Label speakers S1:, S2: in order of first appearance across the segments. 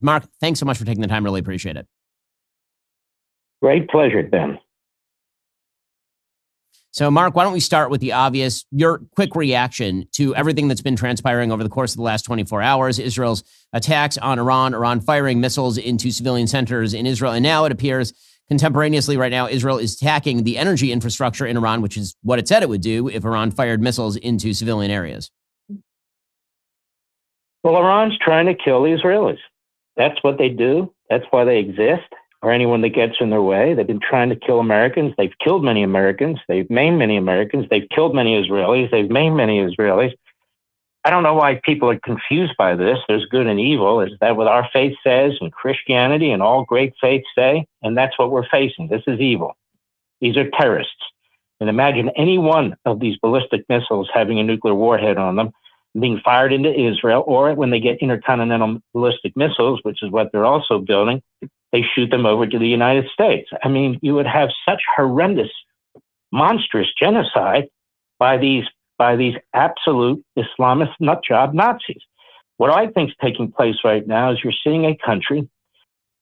S1: Mark, thanks so much for taking the time. Really appreciate it.
S2: Great pleasure, Ben.
S1: So, Mark, why don't we start with the obvious, your quick reaction to everything that's been transpiring over the course of the last 24 hours, Israel's attacks on Iran, Iran firing missiles into civilian centers in Israel. And now it appears contemporaneously right now, Israel is attacking the energy infrastructure in Iran, which is what it said it would do if Iran fired missiles into civilian areas.
S2: Well, Iran's trying to kill the Israelis. That's what they do. That's why they exist, or anyone that gets in their way. They've been trying to kill Americans. They've killed many Americans. They've maimed many Americans. They've killed many Israelis. They've maimed many Israelis. I don't know why people are confused by this. There's good and evil. Is that what our faith says, and Christianity and all great faiths say? And that's what we're facing. This is evil. These are terrorists. And imagine any one of these ballistic missiles having a nuclear warhead on them being fired into Israel, or when they get intercontinental ballistic missiles, which is what they're also building, they shoot them over to the United States. I mean, you would have such horrendous, monstrous genocide by these absolute Islamist nutjob Nazis. What I think is taking place right now is you're seeing a country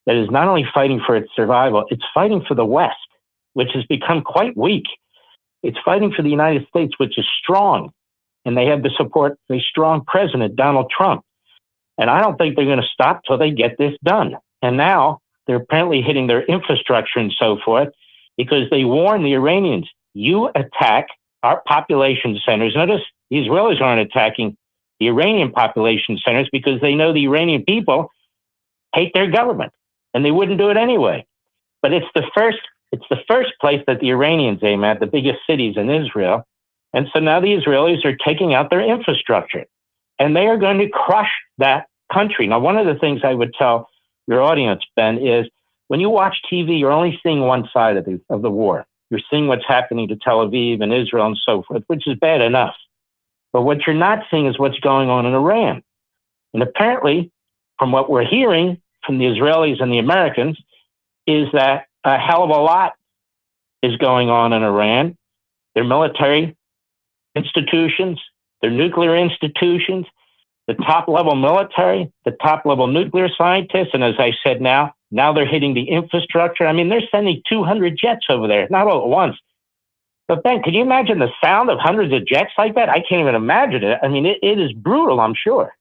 S2: that is not only fighting for its survival, it's fighting for the West, which has become quite weak. It's fighting for the United States, which is strong. And they have the support of a strong president, Donald Trump. And I don't think they're going to stop till they get this done. And now they're apparently hitting their infrastructure and so forth because they warn the Iranians, you attack our population centers. Notice the Israelis aren't attacking the Iranian population centers because they know the Iranian people hate their government and they wouldn't do it anyway. But it's the first place that the Iranians aim at, the biggest cities in Israel. And so now the Israelis are taking out their infrastructure and they are going to crush that country. Now, one of the things I would tell your audience, Ben, is when you watch TV, you're only seeing one side of the war. You're seeing what's happening to Tel Aviv and Israel and so forth, which is bad enough. But what you're not seeing is what's going on in Iran. And apparently, from what we're hearing from the Israelis and the Americans, is that a hell of a lot is going on in Iran. Their military institutions, their nuclear institutions, the top level military, the top level nuclear scientists. And as I said, now they're hitting the infrastructure. I mean, they're sending 200 jets over there, not all at once. But Ben, can you imagine the sound of hundreds of jets like that? I can't even imagine it. I mean, it is brutal, I'm sure.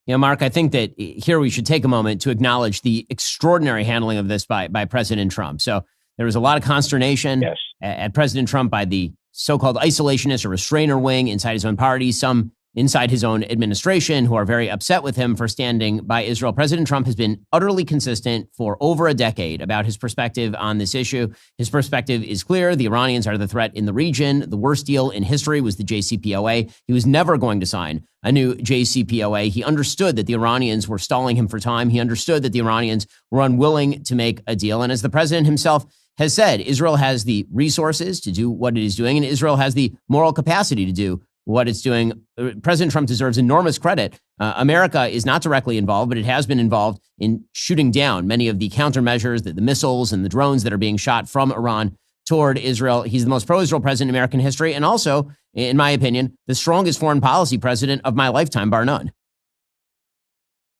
S1: You know, Mark, I think that here we should take a moment to acknowledge the extraordinary handling of this by President Trump. So there was a lot of consternation at President Trump by the so-called isolationist or restrainer wing inside his own party, some inside his own administration who are very upset with him for standing by Israel. President Trump has been utterly consistent for over a decade about his perspective on this issue. His perspective is clear. The Iranians are the threat in the region. The worst deal in history was the JCPOA. He was never going to sign a new JCPOA. He understood that the Iranians were stalling him for time. He understood that the Iranians were unwilling to make a deal. And as the president himself has said, Israel has the resources to do what it is doing, and Israel has the moral capacity to do what it's doing. President Trump deserves enormous credit. America is not directly involved, but it has been involved in shooting down many of the countermeasures, the missiles and the drones that are being shot from Iran toward Israel. He's the most pro-Israel president in American history, and also, in my opinion, the strongest foreign policy president of my lifetime, bar none.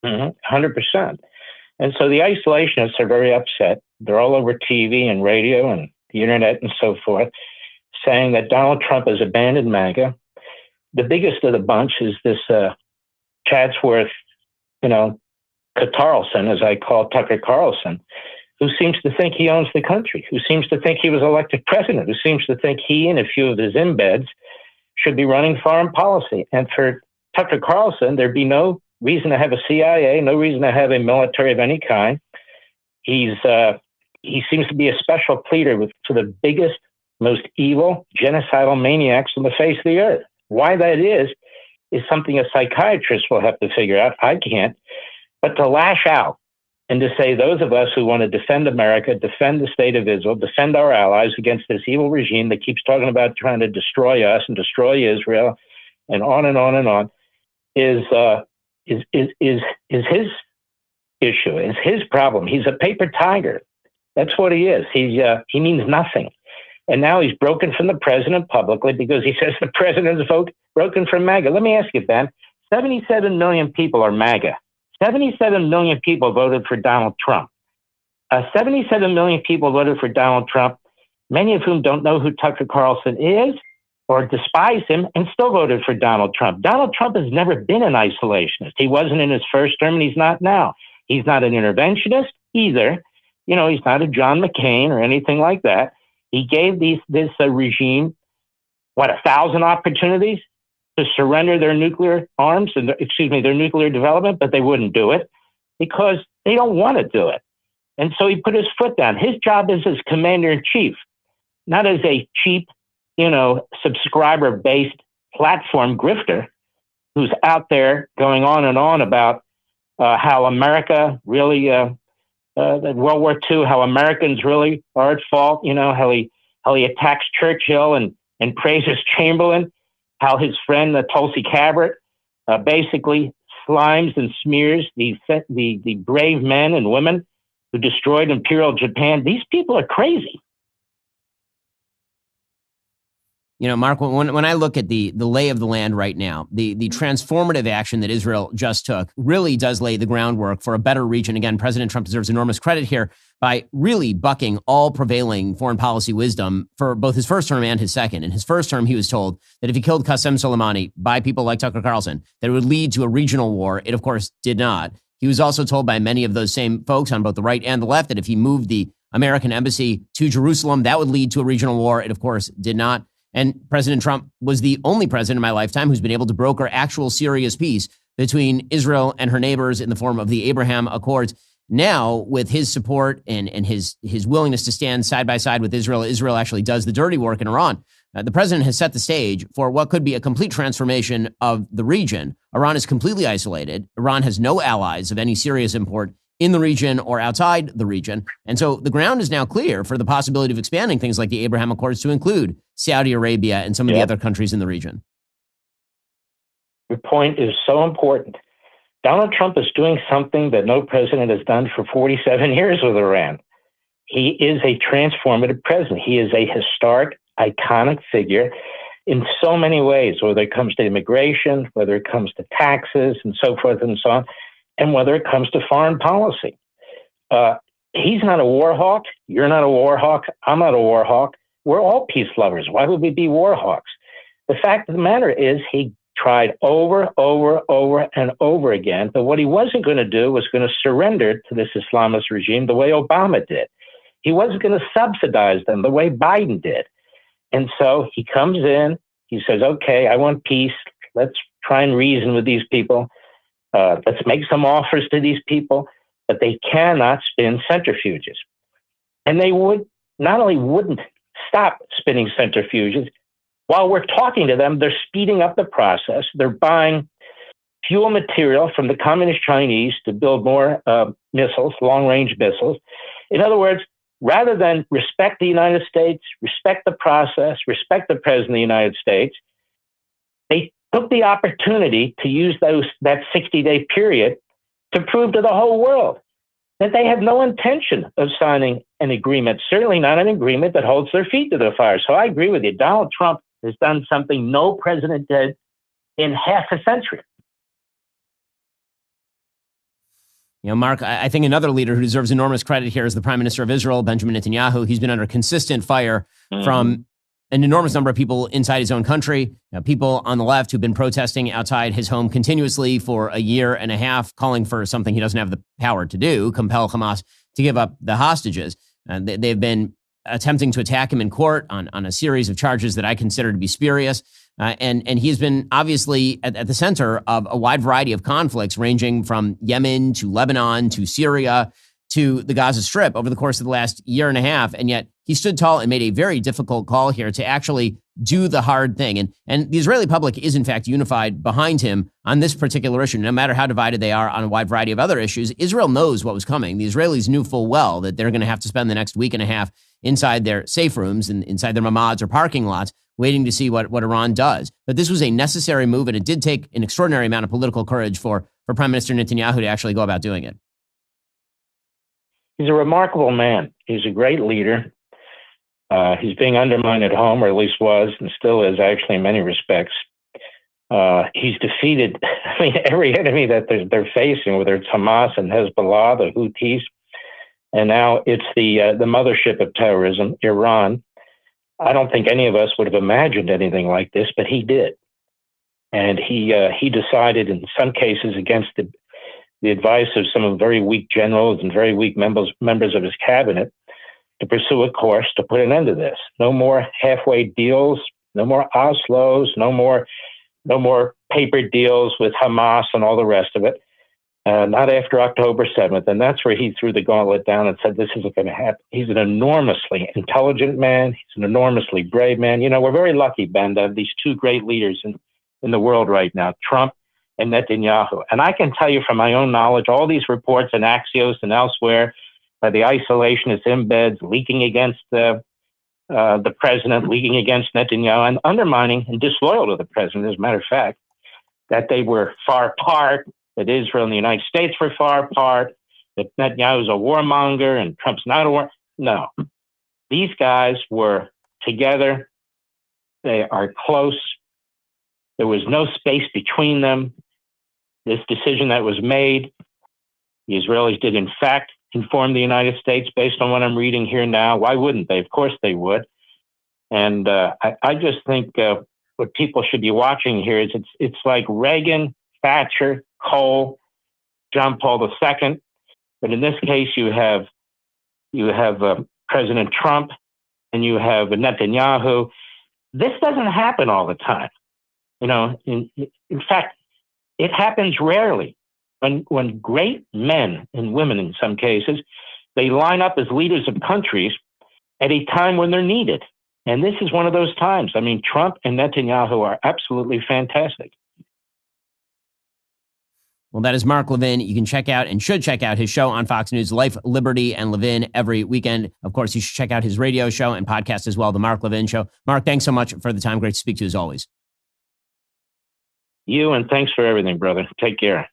S2: 100%. And so the isolationists are very upset. They're all over TV and radio and the internet and so forth, saying that Donald Trump has abandoned MAGA. The biggest of the bunch is this Chatsworth, Carlson, as I call Tucker Carlson, who seems to think he owns the country, who seems to think he was elected president, who seems to think he and a few of his embeds should be running foreign policy. And for Tucker Carlson, there'd be no reason to have a CIA, no reason to have a military of any kind. He seems to be a special pleader for the biggest, most evil, genocidal maniacs on the face of the earth. Why that is something a psychiatrist will have to figure out. I can't. But to lash out and to say those of us who want to defend America, defend the state of Israel, defend our allies against this evil regime that keeps talking about trying to destroy us and destroy Israel, and on and on and on, is his issue, is his problem. He's a paper tiger. That's what he is. He means nothing. And now he's broken from the president publicly because he says the president is broken from MAGA. Let me ask you, Ben, 77 million people are MAGA. 77 million people voted for Donald Trump. 77 million people voted for Donald Trump, many of whom don't know who Tucker Carlson is or despise him and still voted for Donald Trump. Donald Trump has never been an isolationist. He wasn't in his first term, and he's not now. He's not an interventionist either. You know, he's not a John McCain or anything like that. He gave this regime, 1,000 opportunities to surrender their nuclear arms and their nuclear development, but they wouldn't do it because they don't want to do it. And so he put his foot down. His job is as commander in chief, not as a cheap, subscriber-based platform grifter who's out there going on and on about how America really, World War II, how Americans really are at fault. You know, how he attacks Churchill and praises Chamberlain, how his friend Tulsi Gabbard basically slimes and smears the brave men and women who destroyed Imperial Japan. These people are crazy.
S1: You know, Mark, when I look at the lay of the land right now, the transformative action that Israel just took really does lay the groundwork for a better region. Again, President Trump deserves enormous credit here by really bucking all prevailing foreign policy wisdom for both his first term and his second. In his first term, he was told that if he killed Qasem Soleimani by people like Tucker Carlson, that it would lead to a regional war. It, of course, did not. He was also told by many of those same folks on both the right and the left that if he moved the American embassy to Jerusalem, that would lead to a regional war. It, of course, did not. And President Trump was the only president in my lifetime who's been able to broker actual serious peace between Israel and her neighbors in the form of the Abraham Accords. Now, with his support and his willingness to stand side by side with Israel, Israel actually does the dirty work in Iran. The president has set the stage for what could be a complete transformation of the region. Iran is completely isolated. Iran has no allies of any serious import in the region or outside the region. And so the ground is now clear for the possibility of expanding things like the Abraham Accords to include Saudi Arabia and some of the other countries in the region.
S2: Your point is so important. Donald Trump is doing something that no president has done for 47 years with Iran. He is a transformative president. He is a historic, iconic figure in so many ways, whether it comes to immigration, whether it comes to taxes and so forth and so on, and whether it comes to foreign policy. He's not a war hawk. You're not a war hawk. I'm not a war hawk. We're all peace lovers. Why would we be war hawks? The fact of the matter is he tried over and over again, but what he wasn't going to do was going to surrender to this Islamist regime the way Obama did. He wasn't going to subsidize them the way Biden did. And so he comes in, he says, okay, I want peace. Let's try and reason with these people. Let's make some offers to these people, but they cannot spin centrifuges. And they not only wouldn't stop spinning centrifuges, while we're talking to them, they're speeding up the process. They're buying fuel material from the communist Chinese to build more missiles, long-range missiles. In other words, rather than respect the United States, respect the process, respect the President of the United States, they took the opportunity to use that 60-day period to prove to the whole world that they have no intention of signing an agreement, certainly not an agreement that holds their feet to the fire. So I agree with you. Donald Trump has done something no president did in half a century.
S1: You know, Mark, I think another leader who deserves enormous credit here is the Prime Minister of Israel, Benjamin Netanyahu. He's been under consistent fire from an enormous number of people inside his own country, people on the left who've been protesting outside his home continuously for a year and a half, calling for something he doesn't have the power to do, compel Hamas to give up the hostages. They've been attempting to attack him in court on a series of charges that I consider to be spurious. And he's been obviously at the center of a wide variety of conflicts, ranging from Yemen to Lebanon to Syria to the Gaza Strip over the course of the last year and a half. And yet he stood tall and made a very difficult call here to actually do the hard thing. And the Israeli public is, in fact, unified behind him on this particular issue. No matter how divided they are on a wide variety of other issues, Israel knows what was coming. The Israelis knew full well that they're going to have to spend the next week and a half inside their safe rooms and inside their mamads or parking lots, waiting to see what Iran does. But this was a necessary move, and it did take an extraordinary amount of political courage for Prime Minister Netanyahu to actually go about doing it.
S2: He's a remarkable man. He's a great leader. He's being undermined at home, or at least was, and still is actually in many respects. He's defeated, I mean, every enemy that they're facing, whether it's Hamas and Hezbollah, the Houthis, and now it's the mothership of terrorism, Iran. I don't think any of us would have imagined anything like this, but he did. And he decided in some cases against the advice of some very weak generals and very weak members of his cabinet to pursue a course to put an end to this. No more halfway deals, no more Oslos, no more paper deals with Hamas and all the rest of it. Not after October 7th. And that's where he threw the gauntlet down and said, this isn't going to happen. He's an enormously intelligent man. He's an enormously brave man. You know, we're very lucky, Ben, to have these two great leaders in the world right now, Trump and Netanyahu. And I can tell you from my own knowledge, all these reports in Axios and elsewhere, by the isolationist embeds leaking against the president, leaking against Netanyahu, and undermining and disloyal to the president, as a matter of fact, that they were far apart, that Israel and the United States were far apart, that Netanyahu is a warmonger and Trump's not a war. No. These guys were together. They are close. There was no space between them. This decision that was made, the Israelis did in fact inform the United States based on what I'm reading here now. Why wouldn't they? Of course they would. And I just think what people should be watching here is it's like Reagan, Thatcher, Kohl, John Paul II. But in this case, you have President Trump and you have Netanyahu. This doesn't happen all the time. You know, in fact, it happens rarely. When great men and women, in some cases, they line up as leaders of countries at a time when they're needed. And this is one of those times. I mean, Trump and Netanyahu are absolutely fantastic.
S1: Well, that is Mark Levin. You can check out and should check out his show on Fox News, Life, Liberty, and Levin every weekend. Of course, you should check out his radio show and podcast as well, The Mark Levin Show. Mark, thanks so much for the time. Great to speak to you as always.
S2: You, and thanks for everything, brother. Take care.